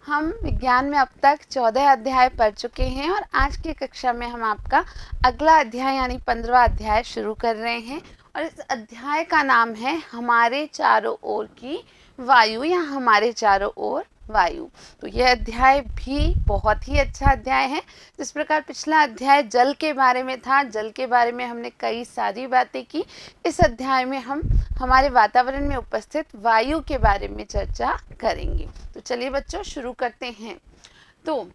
हम विज्ञान में अब तक 14 अध्याय पढ़ चुके हैं और आज की कक्षा में हम आपका अगला अध्याय यानी 15वां अध्याय शुरू कर रहे हैं। और इस अध्याय का नाम है हमारे चारों ओर की वायु या हमारे चारों ओर वायु। तो यह अध्याय भी बहुत ही अच्छा अध्याय है। जिस प्रकार पिछला अध्याय जल के बारे में था, जल के बारे में हमने कई सारी बातें की, इस अध्याय में हम हमारे वातावरण में उपस्थित वायु के बारे में चर्चा करेंगे। तो चलिए बच्चों शुरू करते हैं। तो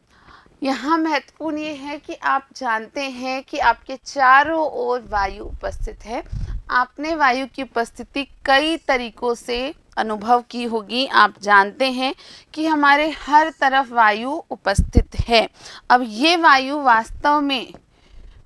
यहाँ महत्वपूर्ण ये है कि आप जानते हैं कि आपके चारों ओर वायु उपस्थित है। आपने वायु की उपस्थिति कई तरीकों से अनुभव की होगी। आप जानते हैं कि हमारे हर तरफ वायु उपस्थित है। अब ये वायु वास्तव में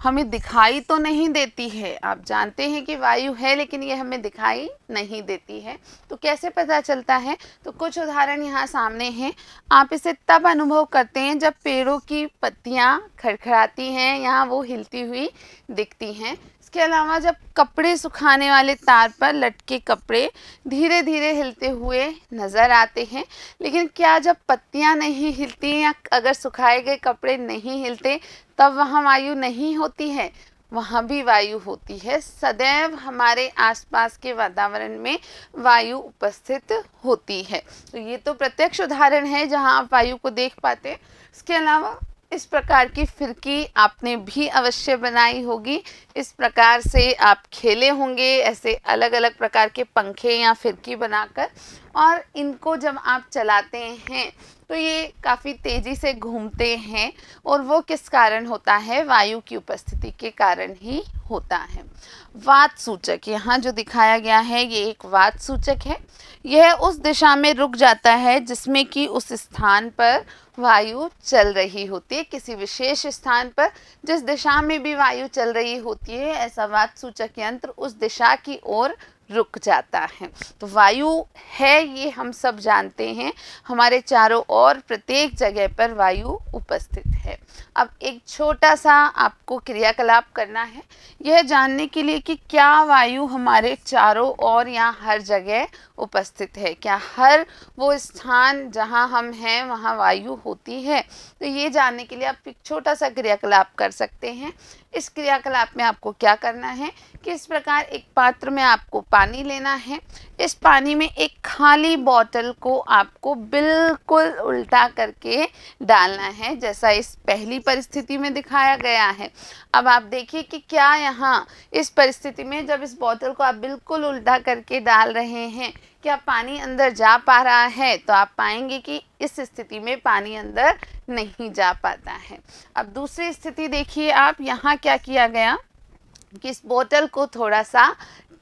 हमें दिखाई तो नहीं देती है। आप जानते हैं कि वायु है लेकिन ये हमें दिखाई नहीं देती है। तो कैसे पता चलता है? तो कुछ उदाहरण यहाँ सामने हैं। आप इसे तब अनुभव करते हैं जब पेड़ों की पत्तियाँ खड़खड़ाती हैं, यहाँ वो हिलती हुई दिखती हैं। इसके अलावा जब कपड़े सुखाने वाले तार पर लटके कपड़े धीरे धीरे हिलते हुए नज़र आते हैं। लेकिन क्या जब पत्तियां नहीं हिलती या अगर सुखाए गए कपड़े नहीं हिलते तब वहाँ वायु नहीं होती है? वहाँ भी वायु होती है। सदैव हमारे आसपास के वातावरण में वायु उपस्थित होती है। तो ये तो प्रत्यक्ष उदाहरण है जहाँ आप वायु को देख पाते हैं। इसके अलावा इस प्रकार की फिरकी आपने भी अवश्य बनाई होगी। इस प्रकार से आप खेले होंगे ऐसे अलग अलग प्रकार के पंखे या फिरकी बनाकर, और इनको जब आप चलाते हैं तो ये काफ़ी तेज़ी से घूमते हैं। और वो किस कारण होता है? वायु की उपस्थिति के कारण ही होता है। वात सूचक यहाँ जो दिखाया गया है ये एक वात सूचक है। यह उस दिशा में रुक जाता है जिसमें कि उस स्थान पर वायु चल रही होती है। किसी विशेष स्थान पर जिस दिशा में भी वायु चल रही होती है, ऐसा वात सूचक यंत्र उस दिशा की ओर रुक जाता है। तो वायु है ये हम सब जानते हैं। हमारे चारों ओर प्रत्येक जगह पर वायु उपस्थित है। अब एक छोटा सा आपको क्रियाकलाप करना है यह जानने के लिए कि क्या वायु हमारे चारों ओर या हर जगह उपस्थित है। क्या हर वो स्थान जहाँ हम हैं वहाँ वायु होती है? तो ये जानने के लिए आप एक छोटा सा क्रियाकलाप कर सकते हैं। इस क्रियाकलाप में आपको क्या करना है कि इस प्रकार एक पात्र में आपको पानी लेना है। इस पानी में एक खाली बोतल को आपको बिल्कुल उल्टा करके डालना है जैसा इस पहली परिस्थिति में दिखाया गया है। अब आप देखिए कि क्या यहाँ इस परिस्थिति में जब इस बोतल को आप बिल्कुल उल्टा करके डाल रहे हैं क्या पानी अंदर जा पा रहा है? तो आप पाएंगे कि इस स्थिति में पानी अंदर नहीं जा पाता है। अब दूसरी स्थिति देखिए आप, यहाँ क्या किया गया कि इस बोतल को थोड़ा सा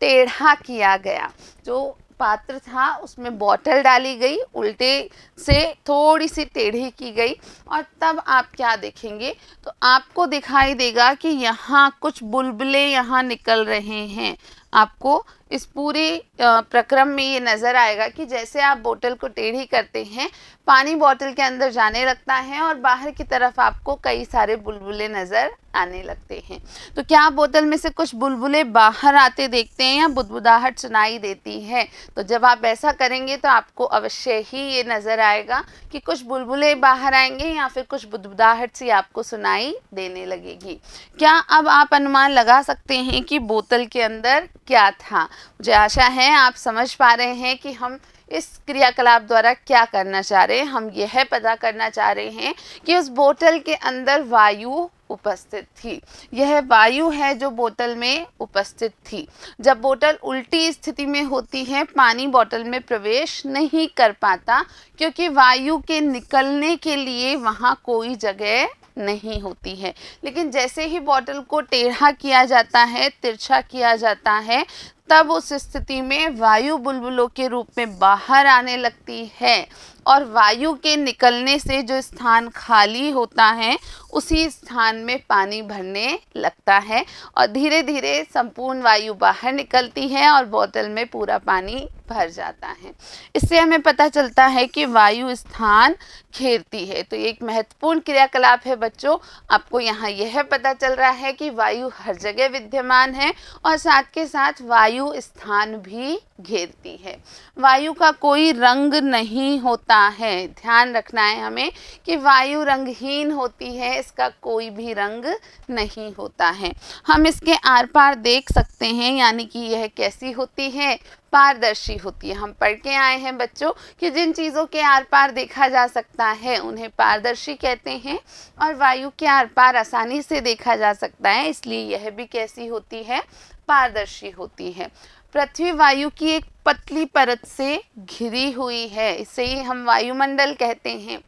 टेढ़ा किया गया। जो पात्र था उसमें बोतल डाली गई, उल्टे से थोड़ी सी टेढ़ी की गई, और तब आप क्या देखेंगे तो आपको दिखाई देगा कि यहाँ कुछ बुलबुले यहाँ निकल रहे हैं। आपको इस पूरे प्रक्रम में ये नज़र आएगा कि जैसे आप बोतल को टेढ़ी करते हैं पानी बोतल के अंदर जाने लगता है और बाहर की तरफ आपको कई सारे बुलबुले नज़र आने लगते हैं। तो क्या आप बोतल में से कुछ बुलबुले बाहर आते देखते हैं या बुदबुदाहट सुनाई देती है? तो जब आप ऐसा करेंगे तो आपको अवश्य ही ये नज़र आएगा कि कुछ बुलबुले बाहर आएंगे या फिर कुछ बुदबुदाहट सी आपको सुनाई देने लगेगी। क्या अब आप अनुमान लगा सकते हैं कि बोतल के अंदर क्या था? मुझे आशा है आप समझ पा रहे हैं कि हम इस क्रियाकलाप द्वारा क्या करना चाह रहे हैं। हम यह पता करना चाह रहे हैं कि उस बोतल के अंदर वायु उपस्थित थी। यह वायु है जो बोतल में उपस्थित थी। जब बोतल उल्टी स्थिति में होती है पानी बोतल में प्रवेश नहीं कर पाता क्योंकि वायु के निकलने के लिए वहाँ कोई जगह नहीं होती है। लेकिन जैसे ही बोतल को टेढ़ा किया जाता है, तिरछा किया जाता है, तब उस स्थिति में वायु बुलबुलों के रूप में बाहर आने लगती है और वायु के निकलने से जो स्थान खाली होता है उसी स्थान में पानी भरने लगता है और धीरे धीरे संपूर्ण वायु बाहर निकलती है और बोतल में पूरा पानी भर जाता है। इससे हमें पता चलता है कि वायु स्थान घेरती है। तो ये एक महत्वपूर्ण क्रियाकलाप है बच्चों। आपको यहाँ यह पता चल रहा है कि वायु हर जगह विद्यमान है और साथ के साथ वायु वायु स्थान भी घेरती है। वायु का कोई रंग नहीं होता है, ध्यान रखना है हमें कि वायु रंगहीन होती है, इसका कोई भी रंग नहीं होता है। हम इसके आर पार देख सकते हैं, यानी कि यह कैसी होती है, पारदर्शी होती है। हम पढ़ के आए हैं बच्चों कि जिन चीज़ों के आर पार देखा जा सकता है उन्हें पारदर्शी कहते हैं, और वायु के आर पार आसानी से देखा जा सकता है, इसलिए यह भी कैसी होती है, पारदर्शी होती है। पृथ्वी वायु की एक पतली परत से घिरी हुई है, इसे ही हम वायुमंडल कहते हैं।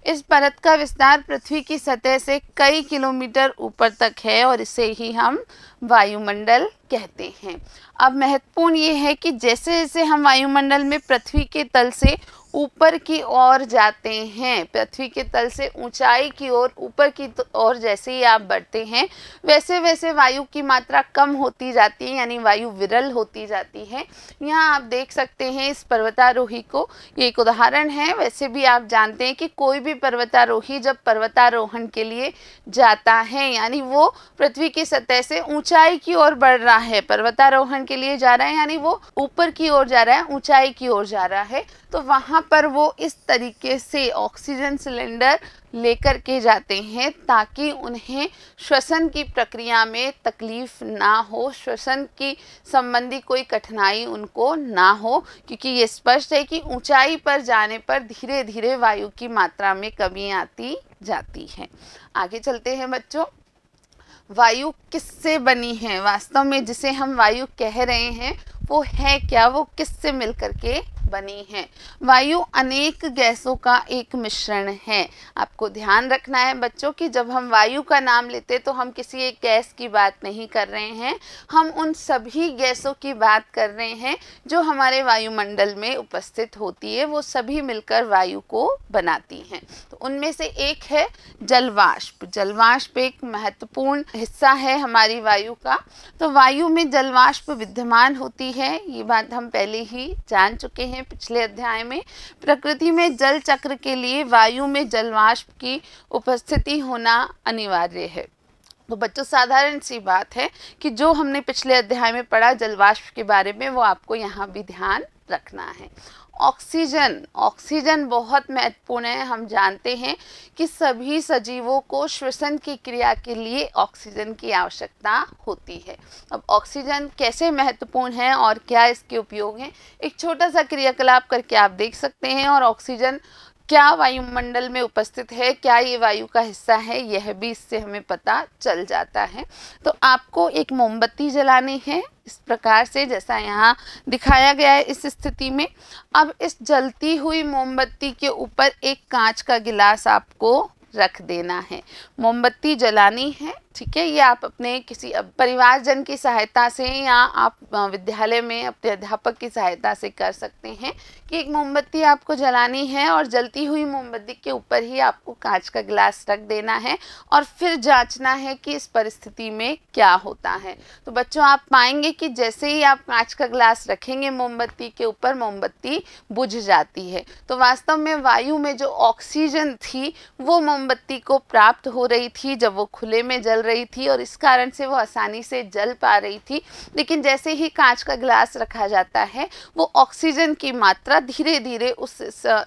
इस परत का विस्तार पृथ्वी की सतह से कई किलोमीटर ऊपर तक है और इसे ही हम वायुमंडल कहते हैं। अब महत्वपूर्ण ये है कि जैसे जैसे हम वायुमंडल में पृथ्वी के तल से ऊपर की ओर जाते हैं, पृथ्वी के तल से ऊंचाई की ओर, ऊपर की ओर जैसे ही आप बढ़ते हैं, वैसे वैसे वायु की मात्रा कम होती जाती है, यानी वायु विरल होती जाती है। यहाँ आप देख सकते हैं इस पर्वतारोही को, ये एक उदाहरण है। वैसे भी आप जानते हैं कि कोई भी पर्वतारोही जब पर्वतारोहण के लिए जाता है, यानी वो पृथ्वी की सतह से ऊंचाई की ओर बढ़ रहा है, पर्वतारोहण के लिए जा रहा है, यानी वो ऊपर की ओर जा रहा है, ऊंचाई की ओर जा रहा है, तो वहाँ पर वो इस तरीके से ऑक्सीजन सिलेंडर लेकर के जाते हैं ताकि उन्हें श्वसन की प्रक्रिया में तकलीफ ना हो, श्वसन की संबंधी कोई कठिनाई उनको ना हो, क्योंकि ये स्पष्ट है कि ऊंचाई पर जाने पर धीरे धीरे वायु की मात्रा में कमी आती जाती है। आगे चलते हैं बच्चों। वायु किससे बनी है? वास्तव में जिसे हम वायु कह रहे हैं वो है क्या, वो किससे मिलकर के बनी है? वायु अनेक गैसों का एक मिश्रण है। आपको ध्यान रखना है बच्चों कि जब हम वायु का नाम लेते तो हम किसी एक गैस की बात नहीं कर रहे हैं, हम उन सभी गैसों की बात कर रहे हैं जो हमारे वायुमंडल में उपस्थित होती है, वो सभी मिलकर वायु को बनाती हैं। तो उनमें से एक है जलवाष्प। जलवाष्प एक महत्वपूर्ण हिस्सा है हमारी वायु का। तो वायु में जलवाष्प विद्यमान होती है, ये बात हम पहले ही जान चुके हैं पिछले अध्याय में। प्रकृति में जल चक्र के लिए वायु में जलवाष्प की उपस्थिति होना अनिवार्य है। तो बच्चों साधारण सी बात है कि जो हमने पिछले अध्याय में पढ़ा जलवाष्प के बारे में, वो आपको यहाँ भी ध्यान रखना है। ऑक्सीजन, ऑक्सीजन बहुत महत्वपूर्ण है। हम जानते हैं कि सभी सजीवों को श्वसन की क्रिया के लिए ऑक्सीजन की आवश्यकता होती है। अब ऑक्सीजन कैसे महत्वपूर्ण है और क्या इसके उपयोग हैं, एक छोटा सा क्रियाकलाप करके आप देख सकते हैं। और ऑक्सीजन क्या वायुमंडल में उपस्थित है, क्या ये वायु का हिस्सा है, यह भी इससे हमें पता चल जाता है। तो आपको एक मोमबत्ती जलानी है इस प्रकार से जैसा यहाँ दिखाया गया है इस स्थिति में। अब इस जलती हुई मोमबत्ती के ऊपर एक कांच का गिलास आपको रख देना है। मोमबत्ती जलानी है, ठीक है। ये आप अपने किसी परिवारजन की सहायता से या आप विद्यालय में अपने अध्यापक की सहायता से कर सकते हैं कि एक मोमबत्ती आपको जलानी है और जलती हुई मोमबत्ती के ऊपर ही आपको कांच का गिलास रख देना है और फिर जांचना है कि इस परिस्थिति में क्या होता है। तो बच्चों आप पाएंगे कि जैसे ही आप कांच का गिलास रखेंगे मोमबत्ती के ऊपर, मोमबत्ती बुझ जाती है। तो वास्तव में वायु में जो ऑक्सीजन थी वो मोमबत्ती को प्राप्त हो रही थी जब वो खुले में जल रही थी और इस कारण से वो आसानी से जल पा रही थी। लेकिन जैसे ही कांच का गिलास रखा जाता है वो ऑक्सीजन की मात्रा धीरे धीरे उस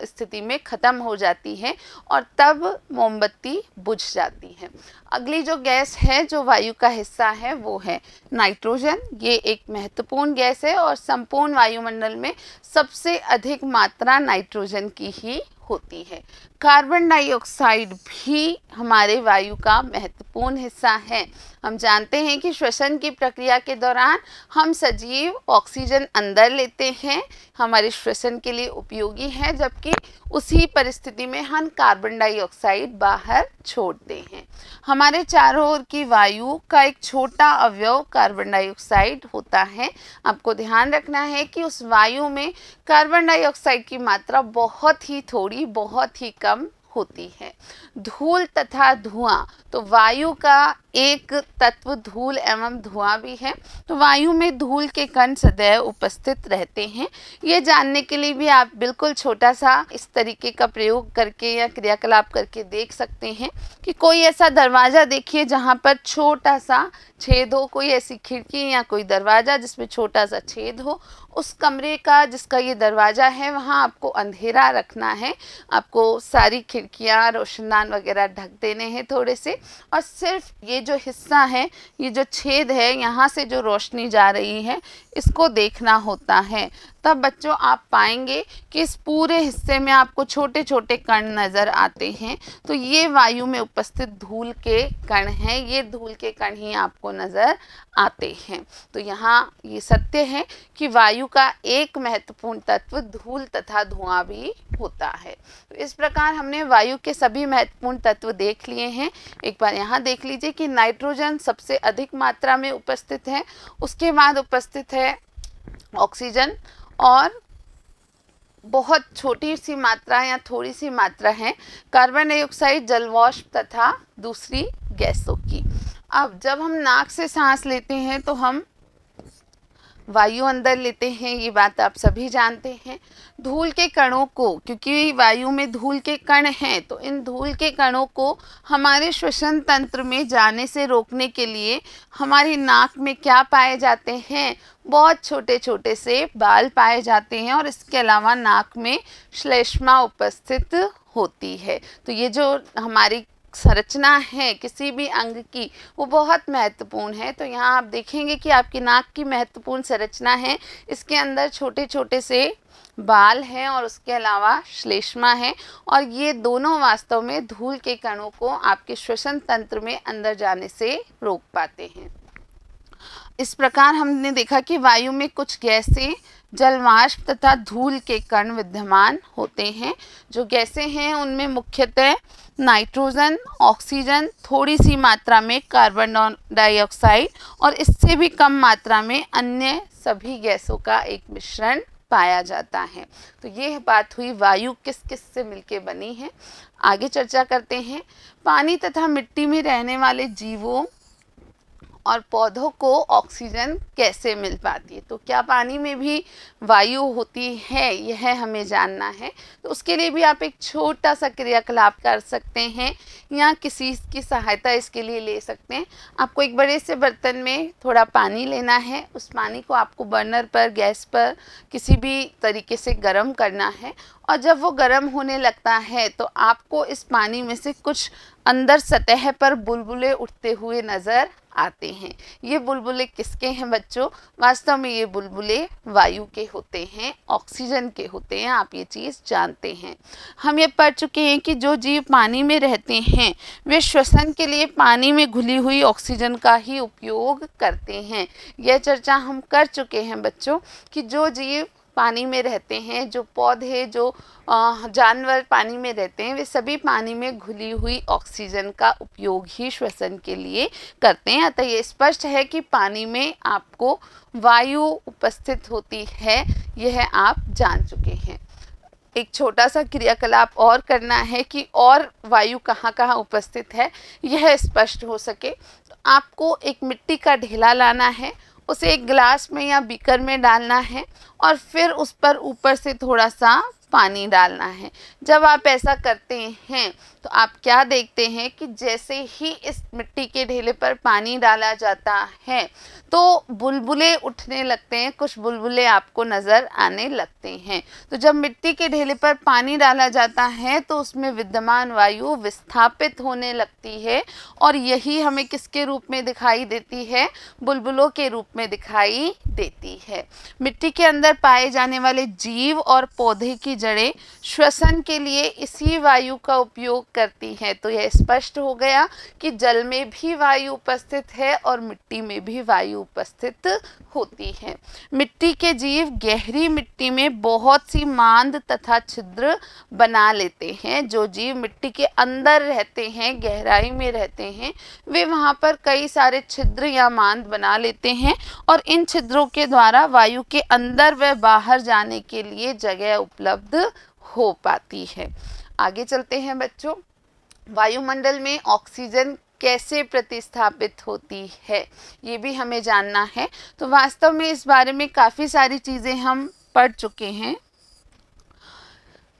स्थिति में ख़त्म हो जाती है और तब मोमबत्ती बुझ जाती है। अगली जो गैस है जो वायु का हिस्सा है वो है नाइट्रोजन। ये एक महत्वपूर्ण गैस है और संपूर्ण वायुमंडल में सबसे अधिक मात्रा नाइट्रोजन की ही होती है। कार्बन डाइऑक्साइड भी हमारे वायु का महत्वपूर्ण हिस्सा है। हम जानते हैं कि श्वसन की प्रक्रिया के दौरान हम सजीव ऑक्सीजन अंदर लेते हैं, हमारे श्वसन के लिए उपयोगी है, जबकि उसी परिस्थिति में हम कार्बन डाइऑक्साइड बाहर छोड़ते हैं। हमारे चारों ओर की वायु का एक छोटा अवयव कार्बन डाइऑक्साइड होता है। आपको ध्यान रखना है कि उस वायु में कार्बन डाइऑक्साइड की मात्रा बहुत ही थोड़ी, बहुत ही कम होती है। धूल तथा धुआं, तो वायु का एक तत्व धूल एवं धुआं भी है। तो वायु में धूल के कण सदैव उपस्थित रहते हैं। ये जानने के लिए भी आप बिल्कुल छोटा सा इस तरीके का प्रयोग करके या क्रियाकलाप करके देख सकते हैं कि कोई ऐसा दरवाज़ा देखिए जहाँ पर छोटा सा छेद हो, कोई ऐसी खिड़की या कोई दरवाज़ा जिसमें छोटा सा छेद हो, उस कमरे का जिसका ये दरवाज़ा है वहाँ आपको अंधेरा रखना है। आपको सारी खिड़कियाँ, रोशनदान वगैरह ढक देने हैं थोड़े से, और सिर्फ ये जो हिस्सा है, ये जो छेद है, यहाँ से जो रोशनी जा रही है इसको देखना होता है। तब बच्चों आप पाएंगे कि इस पूरे हिस्से में आपको छोटे छोटे कण नज़र आते हैं। तो ये वायु में उपस्थित धूल के कण हैं, ये धूल के कण ही आपको नज़र आते हैं। तो यहाँ ये सत्य है कि वायु का एक महत्वपूर्ण तत्व धूल तथा धुआं भी होता है। तो इस प्रकार हमने वायु के सभी महत्वपूर्ण तत्व देख लिए हैं। एक बार यहाँ देख लीजिए कि नाइट्रोजन सबसे अधिक मात्रा में उपस्थित है, उसके बाद उपस्थित है ऑक्सीजन, और बहुत छोटी सी मात्रा या थोड़ी सी मात्रा है कार्बन डाइऑक्साइड, जलवाष्प तथा दूसरी गैसों की। अब जब हम नाक से सांस लेते हैं तो हम वायु अंदर लेते हैं, ये बात आप सभी जानते हैं। धूल के कणों को, क्योंकि वायु में धूल के कण हैं, तो इन धूल के कणों को हमारे श्वसन तंत्र में जाने से रोकने के लिए हमारी नाक में क्या पाए जाते हैं, बहुत छोटे छोटे से बाल पाए जाते हैं, और इसके अलावा नाक में श्लेष्मा उपस्थित होती है। तो ये जो हमारी संरचना है किसी भी अंग की, वो बहुत महत्वपूर्ण है। तो यहाँ आप देखेंगे कि आपकी नाक की महत्वपूर्ण संरचना है, इसके अंदर छोटे छोटे से बाल हैं और उसके अलावा श्लेष्मा है, और ये दोनों वास्तव में धूल के कणों को आपके श्वसन तंत्र में अंदर जाने से रोक पाते हैं। इस प्रकार हमने देखा कि वायु में कुछ गैसें, जलवाष्प तथा धूल के कण विद्यमान होते हैं। जो गैसें हैं उनमें मुख्यतः नाइट्रोजन, ऑक्सीजन, थोड़ी सी मात्रा में कार्बन डाइऑक्साइड और इससे भी कम मात्रा में अन्य सभी गैसों का एक मिश्रण पाया जाता है। तो ये बात हुई वायु किस किस से मिलके बनी है। आगे चर्चा करते हैं। पानी तथा मिट्टी में रहने वाले जीवों और पौधों को ऑक्सीजन कैसे मिल पाती है। तो क्या पानी में भी वायु होती है, यह हमें जानना है। तो उसके लिए भी आप एक छोटा सा क्रियाकलाप कर सकते हैं या किसी की सहायता इसके लिए ले सकते हैं। आपको एक बड़े से बर्तन में थोड़ा पानी लेना है, उस पानी को आपको बर्नर पर, गैस पर किसी भी तरीके से गर्म करना है, और जब वो गर्म होने लगता है तो आपको इस पानी में से कुछ अंदर सतह पर बुलबुले उठते हुए नज़र आते हैं। ये बुलबुले किसके हैं बच्चों? वास्तव में ये बुलबुले वायु के होते हैं, ऑक्सीजन के होते हैं। आप ये चीज़ जानते हैं। हम ये पढ़ चुके हैं कि जो जीव पानी में रहते हैं वे श्वसन के लिए पानी में घुली हुई ऑक्सीजन का ही उपयोग करते हैं। यह चर्चा हम कर चुके हैं बच्चों कि जो जीव पानी में रहते हैं, जो पौधे, जो जानवर पानी में रहते हैं, वे सभी पानी में घुली हुई ऑक्सीजन का उपयोग ही श्वसन के लिए करते हैं। अतः ये स्पष्ट है कि पानी में आपको वायु उपस्थित होती है, यह आप जान चुके हैं। एक छोटा सा क्रियाकलाप और करना है कि और वायु कहाँ कहाँ उपस्थित है यह स्पष्ट हो सके। तो आपको एक मिट्टी का ढेला लाना है, उसे एक गिलास में या बीकर में डालना है और फिर उस पर ऊपर से थोड़ा सा पानी डालना है। जब आप ऐसा करते हैं तो आप क्या देखते हैं कि जैसे ही इस मिट्टी के ढेले पर पानी डाला जाता है तो बुलबुले उठने लगते हैं, कुछ बुलबुले आपको नज़र आने लगते हैं। तो जब मिट्टी के ढेले पर पानी डाला जाता है तो उसमें विद्यमान वायु विस्थापित होने लगती है, और यही हमें किसके रूप में दिखाई देती है? बुलबुलों के रूप में दिखाई देती है। मिट्टी के अंदर पाए जाने वाले जीव और पौधे की जड़ें श्वसन के लिए इसी वायु का उपयोग करती हैं। तो यह स्पष्ट हो गया कि जल में भी वायु उपस्थित है और मिट्टी में भी वायु उपस्थित होती है। मिट्टी के जीव गहरी मिट्टी में बहुत सी मांद तथा छिद्र बना लेते हैं। जो जीव मिट्टी के अंदर रहते हैं, गहराई में रहते हैं, वे वहाँ पर कई सारे छिद्र या मांद बना लेते हैं और इन छिद्रों के द्वारा वायु के अंदर व बाहर जाने के लिए जगह उपलब्ध हो पाती है। आगे चलते हैं बच्चों। वायुमंडल में ऑक्सीजन कैसे प्रतिस्थापित होती है, ये भी हमें जानना है। तो वास्तव में इस बारे में काफ़ी सारी चीज़ें हम पढ़ चुके हैं।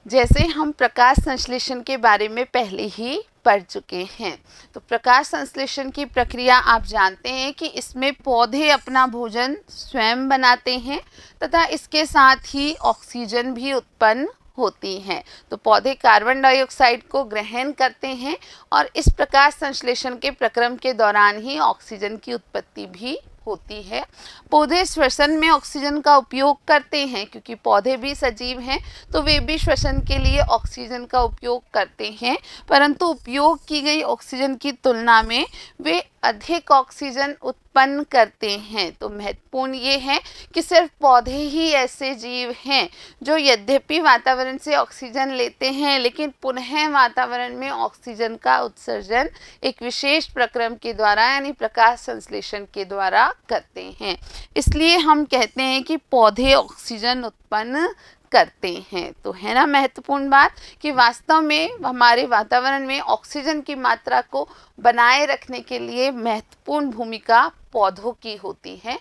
जैसे हम प्रकाश संश्लेषण के बारे में पहले ही पढ़ चुके हैं। तो प्रकाश संश्लेषण की प्रक्रिया आप जानते हैं कि इसमें पौधे अपना भोजन स्वयं बनाते हैं तथा इसके साथ ही ऑक्सीजन भी उत्पन्न होती हैं। तो पौधे कार्बन डाइऑक्साइड को ग्रहण करते हैं और इस प्रकाश संश्लेषण के प्रक्रम के दौरान ही ऑक्सीजन की उत्पत्ति भी होती है। पौधे श्वसन में ऑक्सीजन का उपयोग करते हैं, क्योंकि पौधे भी सजीव हैं तो वे भी श्वसन के लिए ऑक्सीजन का उपयोग करते हैं, परंतु उपयोग की गई ऑक्सीजन की तुलना में वे अधिक ऑक्सीजन उत्पन्न करते हैं। तो महत्वपूर्ण ये है कि सिर्फ पौधे ही ऐसे जीव हैं जो यद्यपि वातावरण से ऑक्सीजन लेते हैं लेकिन पुनः वातावरण में ऑक्सीजन का उत्सर्जन एक विशेष प्रक्रम के द्वारा यानी प्रकाश संश्लेषण के द्वारा करते हैं। इसलिए हम कहते हैं कि पौधे ऑक्सीजन उत्पन्न करते हैं। तो है ना महत्वपूर्ण बात कि वास्तव में हमारे वातावरण में ऑक्सीजन की मात्रा को बनाए रखने के लिए महत्वपूर्ण भूमिका पौधों की होती है।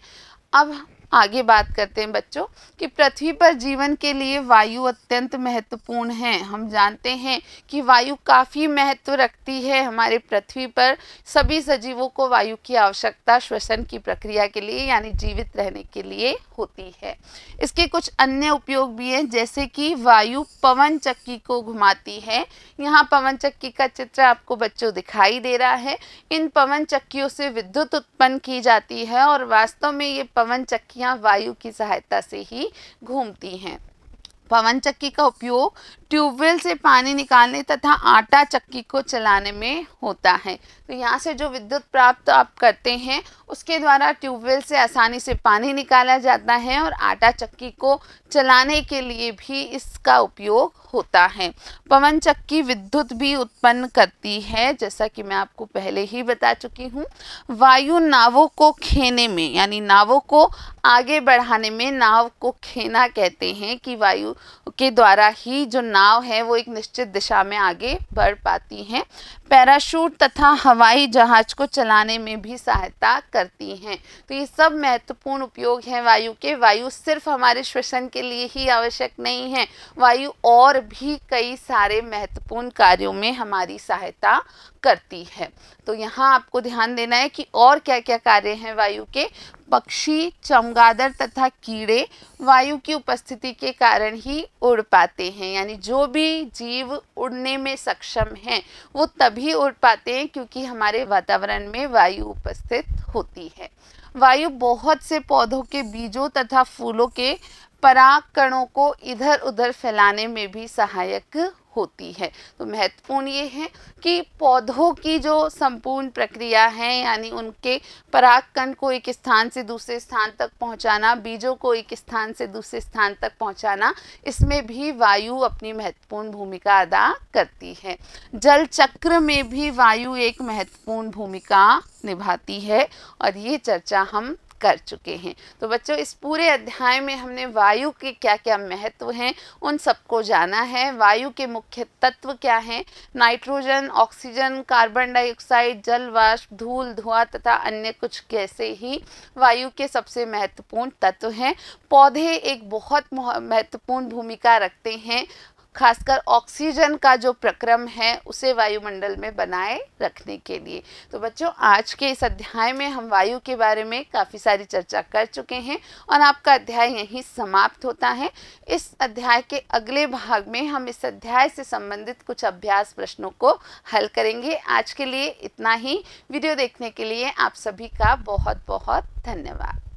अब आगे बात करते हैं बच्चों कि पृथ्वी पर जीवन के लिए वायु अत्यंत महत्वपूर्ण है। हम जानते हैं कि वायु काफ़ी महत्व रखती है हमारे पृथ्वी पर। सभी सजीवों को वायु की आवश्यकता श्वसन की प्रक्रिया के लिए यानी जीवित रहने के लिए होती है। इसके कुछ अन्य उपयोग भी हैं, जैसे कि वायु पवन चक्की को घुमाती है। यहाँ पवन चक्की का चित्र आपको बच्चों दिखाई दे रहा है। इन पवन चक्कियों से विद्युत उत्पन्न की जाती है और वास्तव में ये पवन चक्की वायु की सहायता से ही घूमती हैं। पवन चक्की का उपयोग ट्यूबवेल से पानी निकालने तथा आटा चक्की को चलाने में होता है। तो यहाँ से जो विद्युत प्राप्त आप करते हैं उसके द्वारा ट्यूबवेल से आसानी से पानी निकाला जाता है और आटा चक्की को चलाने के लिए भी इसका उपयोग होता है। पवन चक्की विद्युत भी उत्पन्न करती है, जैसा कि मैं आपको पहले ही बता चुकी हूँ। वायु नावों को खेने में यानी नावों को आगे बढ़ाने में, नाव को खेना कहते हैं कि वायु के द्वारा ही जो नाव है वो एक निश्चित दिशा में आगे बढ़ पाती हैं। पैराशूट तथा हवाई जहाज को चलाने में भी सहायता करती हैं। तो ये सब महत्वपूर्ण उपयोग हैं वायु के। वायु सिर्फ हमारे श्वसन के लिए ही आवश्यक नहीं है, वायु और भी कई सारे महत्वपूर्ण कार्यों में हमारी सहायता करती है। तो यहाँ आपको ध्यान देना है कि और क्या क्या कार्य हैं वायु के। पक्षी, चमगादड़ तथा कीड़े वायु की उपस्थिति के कारण ही उड़ पाते हैं, यानी जो भी जीव उड़ने में सक्षम हैं वो तभी उड़ पाते हैं क्योंकि हमारे वातावरण में वायु उपस्थित होती है। वायु बहुत से पौधों के बीजों तथा फूलों के पराग कणों को इधर उधर फैलाने में भी सहायक होती है। तो महत्वपूर्ण ये है कि पौधों की जो संपूर्ण प्रक्रिया है यानी उनके परागकण को एक स्थान से दूसरे स्थान तक पहुंचाना, बीजों को एक स्थान से दूसरे स्थान तक पहुंचाना, इसमें भी वायु अपनी महत्वपूर्ण भूमिका अदा करती है। जल चक्र में भी वायु एक महत्वपूर्ण भूमिका निभाती है और ये चर्चा हम कर चुके हैं। तो बच्चों इस पूरे अध्याय में हमने वायु के क्या क्या महत्व हैं उन सबको जाना है। वायु के मुख्य तत्व क्या हैं? नाइट्रोजन, ऑक्सीजन, कार्बन डाइऑक्साइड, जल वाष्प, धूल, धुआं तथा अन्य कुछ गैसें ही वायु के सबसे महत्वपूर्ण तत्व हैं। पौधे एक बहुत महत्वपूर्ण भूमिका रखते हैं, खासकर ऑक्सीजन का जो प्रक्रम है उसे वायुमंडल में बनाए रखने के लिए। तो बच्चों आज के इस अध्याय में हम वायु के बारे में काफ़ी सारी चर्चा कर चुके हैं और आपका अध्याय यहीं समाप्त होता है। इस अध्याय के अगले भाग में हम इस अध्याय से संबंधित कुछ अभ्यास प्रश्नों को हल करेंगे। आज के लिए इतना ही। वीडियो देखने के लिए आप सभी का बहुत बहुत धन्यवाद।